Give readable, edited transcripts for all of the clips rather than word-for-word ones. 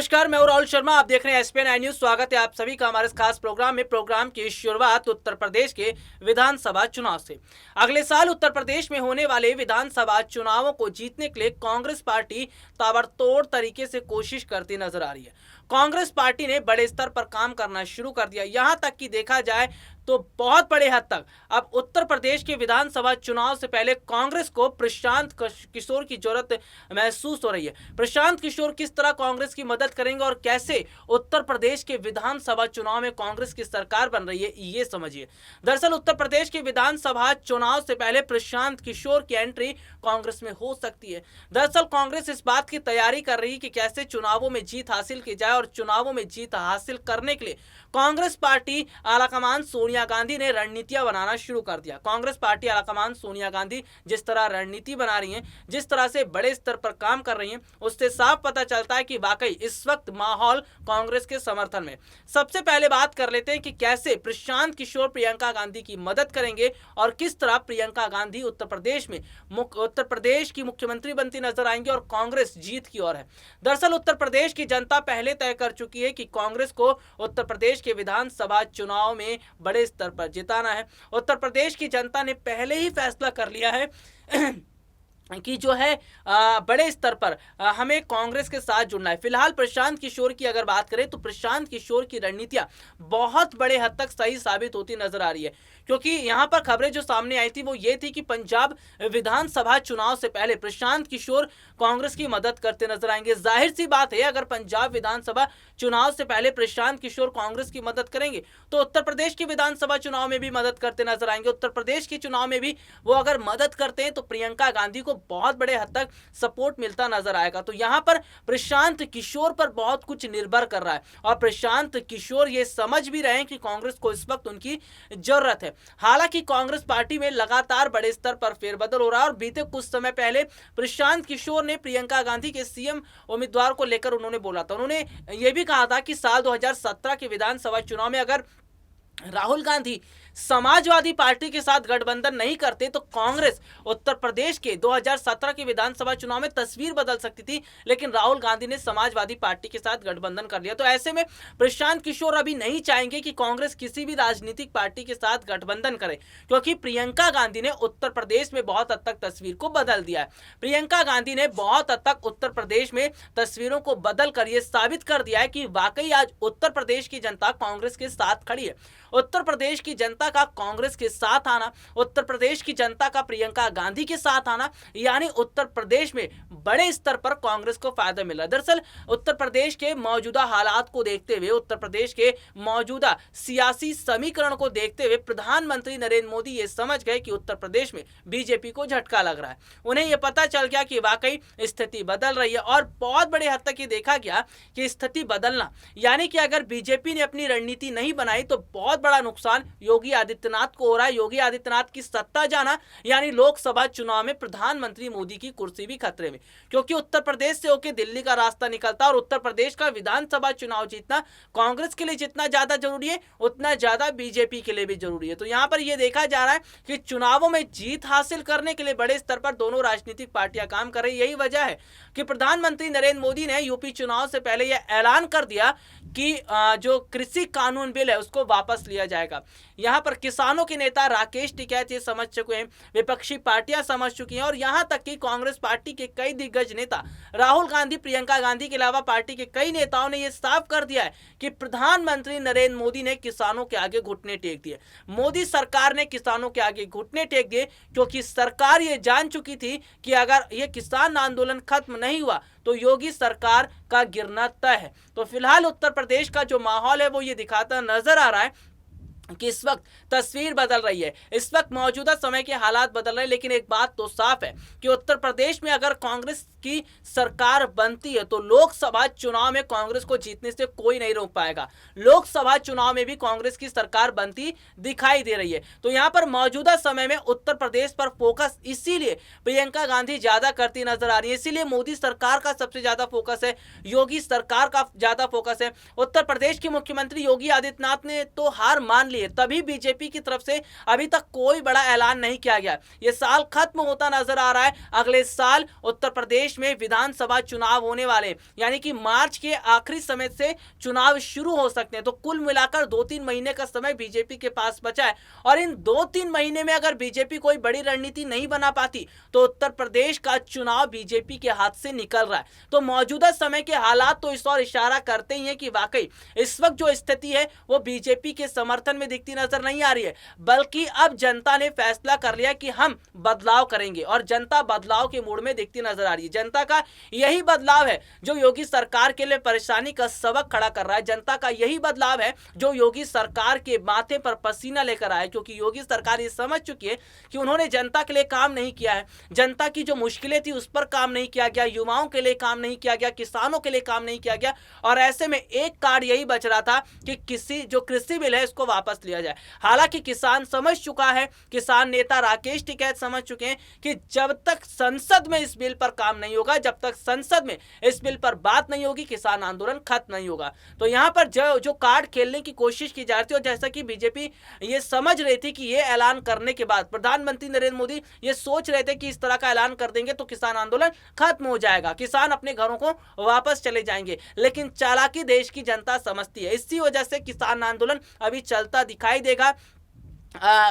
नमस्कार, मैं हूं राहुल शर्मा। आप देख रहे हैं एसपीएन आई न्यूज। स्वागत है आप सभी का हमारे इस खास प्रोग्राम में। प्रोग्राम की शुरुआत उत्तर प्रदेश के विधानसभा चुनाव से। अगले साल उत्तर प्रदेश में होने वाले विधानसभा चुनावों को जीतने के लिए कांग्रेस पार्टी ताबड़तोड़ तरीके से कोशिश करती नजर आ रही है। कांग्रेस पार्टी ने बड़े स्तर पर काम करना शुरू कर दिया। यहां तक कि देखा जाए तो बहुत बड़े हद तक अब उत्तर प्रदेश के विधानसभा चुनाव से पहले कांग्रेस को प्रशांत किशोर की जरूरत महसूस हो रही है। प्रशांत किशोर किस तरह कांग्रेस की मदद करेंगे और कैसे उत्तर प्रदेश के विधानसभा चुनाव में कांग्रेस की सरकार बन रही है, ये समझिए। दरअसल उत्तर प्रदेश के विधानसभा चुनाव से पहले प्रशांत किशोर की एंट्री कांग्रेस में हो सकती है। दरअसल कांग्रेस इस बात की तैयारी कर रही है कि कैसे चुनावों में जीत हासिल की जाए और चुनावों में जीत हासिल करने के लिए कांग्रेस पार्टी आलाकमान सोनिया गांधी ने रणनीतियां बनाना शुरू कर दिया। कांग्रेस पार्टी आलाकमान सोनिया गांधी जिस तरह रणनीति बना रही हैं, जिस तरह से बड़े स्तर पर काम कर रही हैं, उससे साफ पता चलता है कि वाकई इस वक्त माहौल कांग्रेस के समर्थन में। सबसे पहले बात कर लेते हैं कि कैसे प्रशांत किशोर प्रियंका गांधी की मदद करेंगे और किस तरह प्रियंका गांधी उत्तर प्रदेश की मुख्यमंत्री बनती नजर आएंगे और कांग्रेस जीत की ओर है। दरअसल उत्तर प्रदेश की जनता पहले तय कर चुकी है कि कांग्रेस को उत्तर प्रदेश के विधानसभा चुनाव में बड़े स्तर पर जिताना है। उत्तर प्रदेश की जनता ने पहले ही फैसला कर लिया है कि जो है बड़े स्तर पर हमें कांग्रेस के साथ जुड़ना है। फिलहाल प्रशांत किशोर की अगर बात करें तो प्रशांत किशोर की रणनीतियां बहुत बड़े हद तक सही साबित होती नजर आ रही है, क्योंकि यहां पर खबरें जो सामने आई थी वो ये थी कि पंजाब विधानसभा चुनाव से पहले प्रशांत किशोर कांग्रेस की मदद करते नजर आएंगे। जाहिर सी बात है, अगर पंजाब विधानसभा चुनाव से पहले प्रशांत किशोर कांग्रेस की मदद करेंगे तो उत्तर प्रदेश के विधानसभा चुनाव में भी मदद करते नजर आएंगे। उत्तर प्रदेश के चुनाव में भी वो अगर मदद करते हैं तो प्रियंका गांधी को बहुत बड़े हद तक सपोर्ट मिलता नजर आएगा। तो यहां पर प्रशांत किशोर पर बहुत कुछ निर्भर कर रहा है और प्रशांत किशोर ये समझ भी रहे हैं कि कांग्रेस को इस वक्त उनकी जरूरत है। हालांकि कांग्रेस पार्टी में लगातार बड़े स्तर पर फेरबदल हो रहा है और बीते कुछ समय पहले प्रशांत किशोर ने प्रियंका गांधी के सीएम उम्मीदवार को लेकर उन्होंने बोला था, उन्होंने ये भी कहा था कि साल 2017 के विधानसभा चुनाव में अगर राहुल गांधी समाजवादी पार्टी के साथ गठबंधन नहीं करते तो कांग्रेस उत्तर प्रदेश के 2017 के विधानसभा चुनाव में तस्वीर बदल सकती थी, लेकिन राहुल गांधी ने समाजवादी पार्टी के साथ गठबंधन कर लिया। तो ऐसे में प्रशांत किशोर अभी नहीं चाहेंगे कि कांग्रेस किसी भी राजनीतिक पार्टी के साथ गठबंधन करे, क्योंकि प्रियंका गांधी ने उत्तर प्रदेश में बहुत हद तक तस्वीर को बदल दिया है। प्रियंका गांधी ने बहुत हद तक उत्तर प्रदेश में तस्वीरों को बदल कर यह साबित कर दिया है कि वाकई आज उत्तर प्रदेश की जनता कांग्रेस के साथ खड़ी है। उत्तर प्रदेश की जनता का कांग्रेस के साथ आना, उत्तर प्रदेश की जनता का प्रियंका गांधी के साथ आना, यानी उत्तर प्रदेश में बड़े स्तर पर कांग्रेस को फायदा मिल रहा है। दरअसल उत्तर प्रदेश के मौजूदा हालात को देखते हुए, उत्तर प्रदेश के मौजूदा सियासी समीकरण को देखते हुए प्रधानमंत्री नरेंद्र मोदी ये समझ गए कि उत्तर प्रदेश में बीजेपी को झटका लग रहा है। उन्हें यह पता चल गया कि वाकई स्थिति बदल रही है और बहुत बड़े हद तक ये देखा गया कि स्थिति बदलना यानी कि अगर बीजेपी ने अपनी रणनीति नहीं बनाई तो बहुत बड़ा नुकसान योगी आदित्यनाथ को हो रहा है। योगी आदित्यनाथ की सत्ता जाना यानी लोकसभा चुनाव में प्रधानमंत्री मोदी की कुर्सी भी खतरे में, क्योंकि उत्तर प्रदेश से होकर दिल्ली का रास्ता निकलता और उत्तर प्रदेश का विधानसभा चुनाव जीतना कांग्रेस के लिए जितना ज्यादा जरूरी है उतना ज्यादा बीजेपी के लिए भी जरूरी है। तो यहां पर यह देखा जा रहा है कि चुनावों में जीत हासिल करने के लिए बड़े स्तर पर दोनों राजनीतिक पार्टियां काम कर रही। यही वजह है कि प्रधानमंत्री नरेंद्र मोदी ने यूपी चुनाव से पहले यह ऐलान कर दिया कि जो कृषि कानून बिल है उसको वापस लिया जाएगा। यहां पर किसानों के नेता राकेश टिकैत ये समझ चुके हैं, विपक्षी पार्टियां समझ चुकी हैं और यहां तक कि कांग्रेस पार्टी के कई दिग्गज नेता राहुल गांधी, प्रियंका गांधी के अलावा पार्टी के कई नेताओं ने यह साफ कर दिया है कि प्रधानमंत्री नरेंद्र मोदी ने किसानों के आगे घुटने टेक दिए। मोदी सरकार ने किसानों के आगे घुटने टेक दिए क्योंकि सरकार ये जान चुकी थी कि अगर यह किसान आंदोलन खत्म नहीं हुआ तो योगी सरकार का गिरना तय है। तो फिलहाल उत्तर प्रदेश का जो माहौल है वो ये दिखाता नजर आ रहा है कि इस वक्त तस्वीर बदल रही है, इस वक्त मौजूदा समय के हालात बदल रहे हैं। लेकिन एक बात तो साफ है कि उत्तर प्रदेश में अगर कांग्रेस की सरकार बनती है तो लोकसभा चुनाव में कांग्रेस को जीतने से कोई नहीं रोक पाएगा। लोकसभा चुनाव में भी कांग्रेस की सरकार बनती दिखाई दे रही है। तो यहां पर मौजूदा समय में उत्तर प्रदेश पर फोकस इसीलिए प्रियंका गांधी ज्यादा करती नजर आ रही है, इसीलिए मोदी सरकार का सबसे ज्यादा फोकस है, योगी सरकार का ज्यादा फोकस है। उत्तर प्रदेश के मुख्यमंत्री योगी आदित्यनाथ ने तो हार मान ली है, तभी बीजेपी की तरफ से अभी तक कोई बड़ा ऐलान नहीं किया गया। ये साल खत्म होता नजर आ रहा है, अगले साल उत्तर प्रदेश में विधानसभा चुनाव होने वाले, यानी कि मार्च के आखिरी समय से चुनाव शुरू हो सकते हैं। तो कुल मिलाकर 2-3 महीने का समय बीजेपी के पास बचा है, और इन 2-3 महीने में अगर बीजेपी कोई बड़ी रणनीति नहीं बना पाती तो उत्तर प्रदेश का चुनाव बीजेपी के हाथ से निकल रहा है। तो मौजूदा समय के हालात तो इस ओर इशारा करते ही हैं कि वाकई इस वक्त जो स्थिति है वो बीजेपी के समर्थन में दिखती नजर नहीं आ रही है, बल्कि अब जनता ने फैसला कर लिया कि हम बदलाव करेंगे, और जनता बदलाव के मूड में दिखती नजर आ रही है। जनता का यही बदलाव है जो योगी सरकार के लिए परेशानी का सबक खड़ा कर रहा है। जनता का यही बदलाव है जो योगी सरकार के माथे पर पसीना लेकर आया, क्योंकि योगी सरकार ये समझ चुकी है कि उन्होंने जनता के लिए काम नहीं किया है, जनता की जो मुश्किलें थी उस पर काम नहीं किया गया, युवाओं के लिए काम नहीं किया गया, किसानों के लिए काम नहीं किया गया, और ऐसे में एक कार्ड यही बच रहा था कि किसी जो कृषि बिल है इसको वापस लिया जाए। हालांकि किसान समझ चुका है, किसान नेता राकेश टिकैत समझ चुके हैं कि जब तक संसद में इस बिल पर काम नहीं होगा, जब तक संसद में इस बिल पर बात नहीं होगी, किसान आंदोलन खत्म नहीं होगा। तो यहां पर जो कार्ड खेलने की कोशिश की जा रही थी, और जैसा कि बीजेपी ये समझ रही थी कि ये ऐलान करने के बाद प्रधानमंत्री नरेंद्र मोदी ये सोच रहे थे कि इस तरह का ऐलान कर देंगे तो किसान आंदोलन खत्म हो जाएगा, किसान अपने घरों को वापस चले जाएंगे, लेकिन चालाकी देश की जनता समझती है, इसी वजह से किसान आंदोलन अभी चलता दिखाई देगा।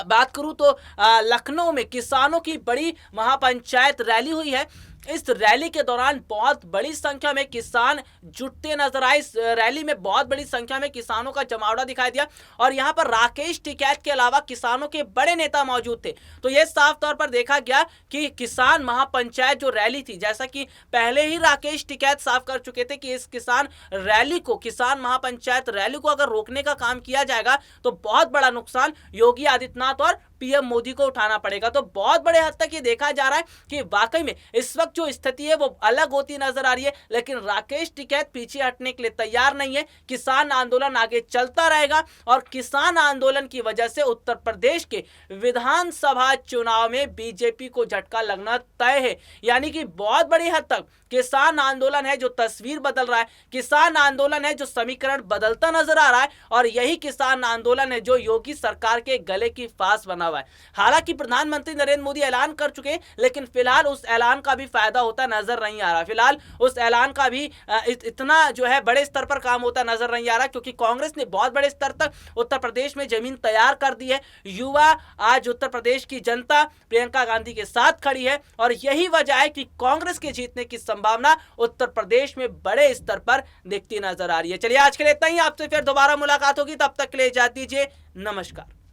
बात करूं तो लखनऊ में किसानों की बड़ी महापंचायत रैली हुई है। इस रैली के दौरान बहुत बड़ी संख्या में किसान जुटते नजर आए। इस रैली में बहुत बड़ी संख्या में किसानों का जमावड़ा दिखाई दिया, और यहां पर राकेश टिकैत के अलावा किसानों के बड़े नेता मौजूद थे। तो यह साफ तौर पर देखा गया कि किसान महापंचायत जो रैली थी, जैसा कि पहले ही राकेश टिकैत साफ कर चुके थे कि इस किसान रैली को, किसान महापंचायत रैली को अगर रोकने का काम किया जाएगा तो बहुत बड़ा नुकसान योगी आदित्यनाथ और पीएम मोदी को उठाना पड़ेगा। तो बहुत बड़े हद तक ये देखा जा रहा है कि वाकई में इस वक्त जो स्थिति है वो अलग होती नजर आ रही है, लेकिन राकेश टिकैत पीछे हटने के लिए तैयार नहीं है। किसान आंदोलन आगे चलता रहेगा, और किसान आंदोलन की वजह से उत्तर प्रदेश के विधानसभा चुनाव में बीजेपी को झटका लगना तय है। यानी कि बहुत बड़ी हद तक किसान आंदोलन है जो तस्वीर बदल रहा है, किसान आंदोलन है जो समीकरण बदलता नजर आ रहा है, और यही किसान आंदोलन है जो योगी सरकार के गले की फांस बना हुआ है। हालांकि प्रधानमंत्री नरेंद्र मोदी ऐलान कर चुके हैं, लेकिन फिलहाल उस ऐलान का भी फायदा होता नजर नहीं आ रहा। फिलहाल उस ऐलान का भी इतना जो है बड़े स्तर पर काम होता नजर नहीं आ रहा, क्योंकि कांग्रेस ने बहुत बड़े स्तर तक उत्तर प्रदेश में जमीन तैयार कर दी है। युवा आज उत्तर प्रदेश की जनता प्रियंका गांधी के साथ खड़ी है, और यही वजह है कि कांग्रेस के जीतने की संभावना उत्तर प्रदेश में बड़े स्तर पर दिखती नजर आ रही है। चलिए आज के लिए इतना ही, आपसे फिर दोबारा मुलाकात होगी, तब तक के लिए इजाजत दीजिए, नमस्कार।